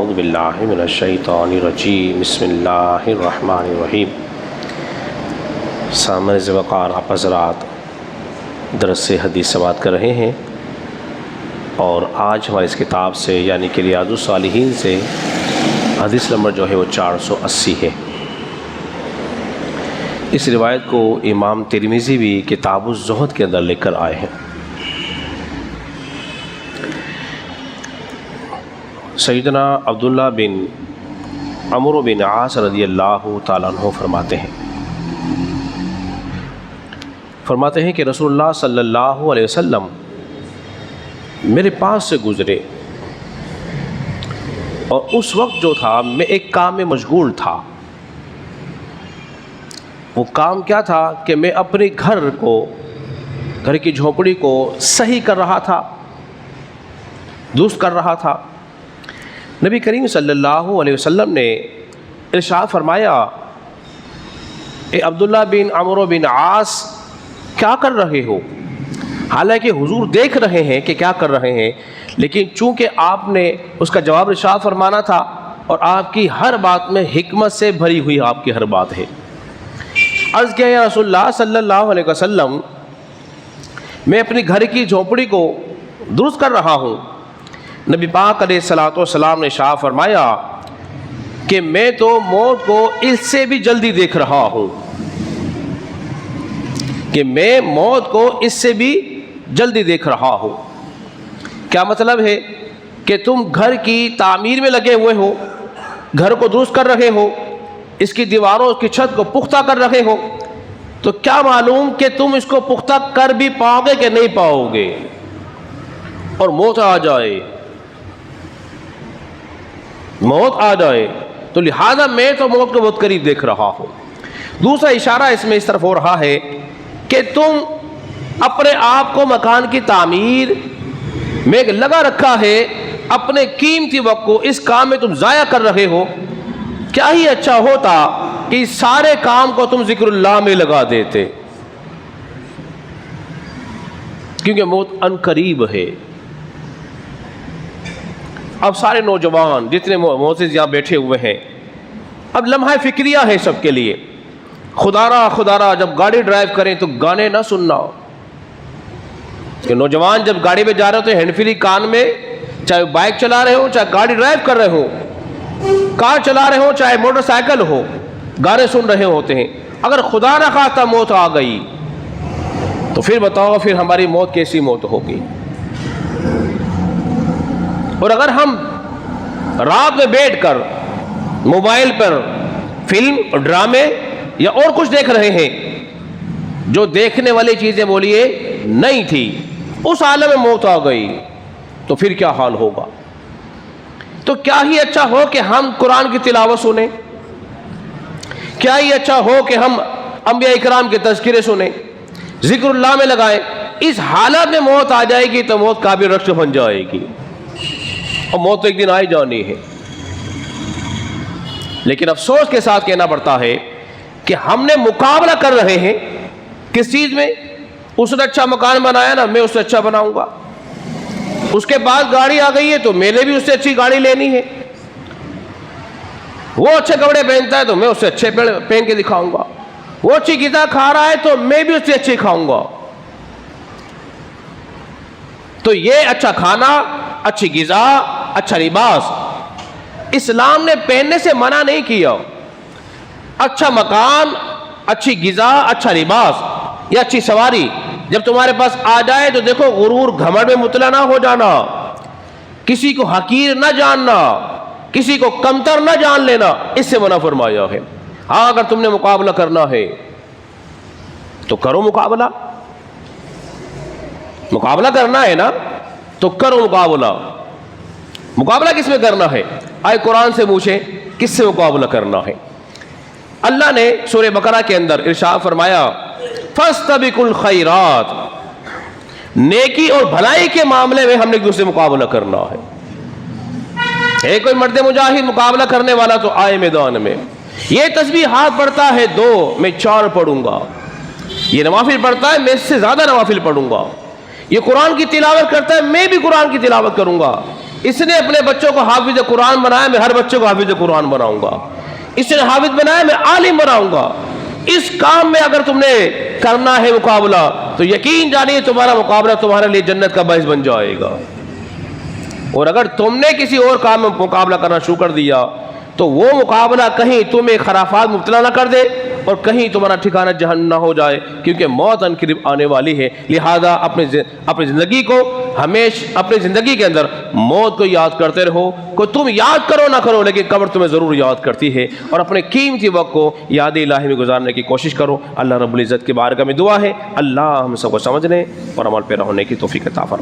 اعوذ باللہ من الشیطان الرجیم بسم اللہ الرحمن الرحیم۔ سامعین وقار، آپ حضرات درس حدیث سماعت کر رہے ہیں اور آج ہماری اس کتاب سے یعنی کہ ریاض الصالحین سے حدیث نمبر جو ہے وہ 480 ہے۔ اس روایت کو امام ترمذی بھی کتاب الزہد کے اندر لے کر آئے ہیں۔ سیدنا عبداللہ بن عمرو بن عاص رضی اللہ تعالیٰ عنہ فرماتے ہیں کہ رسول اللہ صلی اللہ علیہ وسلم میرے پاس سے گزرے اور اس وقت جو تھا میں ایک کام میں مشغول تھا۔ وہ کام کیا تھا کہ میں اپنے گھر کی جھونپڑی کو صحیح کر رہا تھا، درست کر رہا تھا۔ نبی کریم صلی اللہ علیہ وسلم نے ارشاد فرمایا، اے عبداللہ بن عمرو بن عاص کیا کر رہے ہو؟ حالانکہ حضور دیکھ رہے ہیں کہ کیا کر رہے ہیں، لیکن چونکہ آپ نے اس کا جواب ارشاد فرمانا تھا اور آپ کی ہر بات میں حکمت سے بھری ہوئی آپ کی ہر بات ہے۔ عرض کیا یا رسول اللہ صلی اللہ علیہ وسلم، میں اپنی گھر کی جھونپڑی کو درست کر رہا ہوں۔ نبی پاک علیہ الصلوۃ والسلام نے ارشاد فرمایا کہ میں تو موت کو اس سے بھی جلدی دیکھ رہا ہوں، کہ میں موت کو اس سے بھی جلدی دیکھ رہا ہوں۔ کیا مطلب ہے کہ تم گھر کی تعمیر میں لگے ہوئے ہو، گھر کو درست کر رہے ہو، اس کی دیواروں اس کی چھت کو پختہ کر رہے ہو، تو کیا معلوم کہ تم اس کو پختہ کر بھی پاؤ گے کہ نہیں پاؤ گے، اور موت آ جائے، موت آ جائے۔ تو لہذا میں تو موت کو بہت قریب دیکھ رہا ہوں۔ دوسرا اشارہ اس میں اس طرف ہو رہا ہے کہ تم اپنے آپ کو مکان کی تعمیر میں لگا رکھا ہے، اپنے قیمتی وقت کو اس کام میں تم ضائع کر رہے ہو۔ کیا ہی اچھا ہوتا کہ اس سارے کام کو تم ذکر اللہ میں لگا دیتے، کیونکہ موت ان قریب ہے۔ اب سارے نوجوان جتنے موزز یہاں بیٹھے ہوئے ہیں، اب لمحہ فکریہ ہے سب کے لیے۔ خدا را جب گاڑی ڈرائیو کریں تو گانے نہ سننا، کہ نوجوان جب گاڑی پہ جا رہے ہو تو ہینڈ فری کان میں، چاہے بائک چلا رہے ہو، چاہے گاڑی ڈرائیو کر رہے ہو، کار چلا رہے ہو، چاہے موٹر سائیکل ہو، گانے سن رہے ہوتے ہیں۔ اگر خدا نہ خواستہ موت آ گئی تو پھر بتاؤ پھر ہماری موت کیسی موت ہوگی۔ اور اگر ہم رات میں بیٹھ کر موبائل پر فلم اور ڈرامے یا اور کچھ دیکھ رہے ہیں، جو دیکھنے والی چیزیں بولیے نہیں تھی، اس عالم میں موت آ گئی تو پھر کیا حال ہوگا؟ تو کیا ہی اچھا ہو کہ ہم قرآن کی تلاوت سنیں، کیا ہی اچھا ہو کہ ہم انبیاء اکرام کے تذکرے سنیں، ذکر اللہ میں لگائیں۔ اس حالت میں موت آ جائے گی تو موت قابل رقص بن جائے گی، اور موت تو ایک دن آئی جانی ہے۔ لیکن افسوس کے ساتھ کہنا پڑتا ہے کہ ہم نے مقابلہ کر رہے ہیں کس چیز میں؟ اس نے اچھا مکان بنایا نا، میں اس سے اچھا بناؤں گا۔ اس کے بعد گاڑی آ گئی ہے تو میں نے بھی اس سے اچھی گاڑی لینی ہے۔ وہ اچھے کپڑے پہنتا ہے تو میں اس سے اچھے پہن کے دکھاؤں گا۔ وہ اچھی غذا کھا رہا ہے تو میں بھی اس سے اچھی کھاؤں گا۔ تو یہ اچھا کھانا، اچھی غذا، اچھا لباس اسلام نے پہننے سے منع نہیں کیا۔ اچھا مکان، اچھی غذا، اچھا لباس یا اچھی سواری جب تمہارے پاس آ جائے تو دیکھو غرور گھمنڈ میں مبتلا نہ ہو جانا، کسی کو حقیر نہ جاننا، کسی کو کمتر نہ جان لینا، اس سے منع فرمایا ہے۔ ہاں اگر تم نے مقابلہ کرنا ہے تو کرو مقابلہ، مقابلہ کرنا ہے نا تو کرو مقابلہ۔ مقابلہ کس میں کرنا ہے؟ آئے قرآن سے پوچھیں کس سے مقابلہ کرنا ہے۔ اللہ نے سورہ بقرہ کے اندر ارشاد فرمایا، فَاسْتَبِقُوا الْخَيْرَاتِ، نیکی اور بھلائی کے معاملے میں ہم نے ایک دوسرے سے مقابلہ کرنا ہے۔ ہے کوئی مرد مجاہد مقابلہ کرنے والا تو آئے میدان میں۔ یہ تسبیح ہاتھ پڑھتا ہے 2، میں 4 پڑھوں گا۔ یہ نوافل پڑھتا ہے، میں اس سے زیادہ نوافل پڑھوں گا۔ یہ قرآن کی تلاوت کرتا ہے، میں بھی قرآن کی تلاوت کروں گا۔ اس نے اپنے بچوں کو حافظ قرآن بنایا، میں ہر بچے کو حافظ قرآن بناؤں گا۔ اس نے حافظ بنایا، میں عالم بناؤں گا۔ اس کام میں اگر تم نے کرنا ہے مقابلہ تو یقین جانیے تمہارا مقابلہ تمہارے لیے جنت کا باعث بن جائے گا۔ اور اگر تم نے کسی اور کام میں مقابلہ کرنا شروع کر دیا تو وہ مقابلہ کہیں تمہیں خرافات مبتلا نہ کر دے اور کہیں تمہارا ٹھکانہ جہنم نہ ہو جائے، کیونکہ موت ان قریب آنے والی ہے۔ لہذا اپنی زندگی کو ہمیشہ اپنی زندگی کے اندر موت کو یاد کرتے رہو۔ کو تم یاد کرو نہ کرو لیکن قبر تمہیں ضرور یاد کرتی ہے، اور اپنے قیمتی وقت کو یاد الہی میں گزارنے کی کوشش کرو۔ اللہ رب العزت کی بارگاہ میں دعا ہے اللہ ہم سب کو سمجھنے اور عمل پیرا ہونے کی توفیق عطا فرمائے۔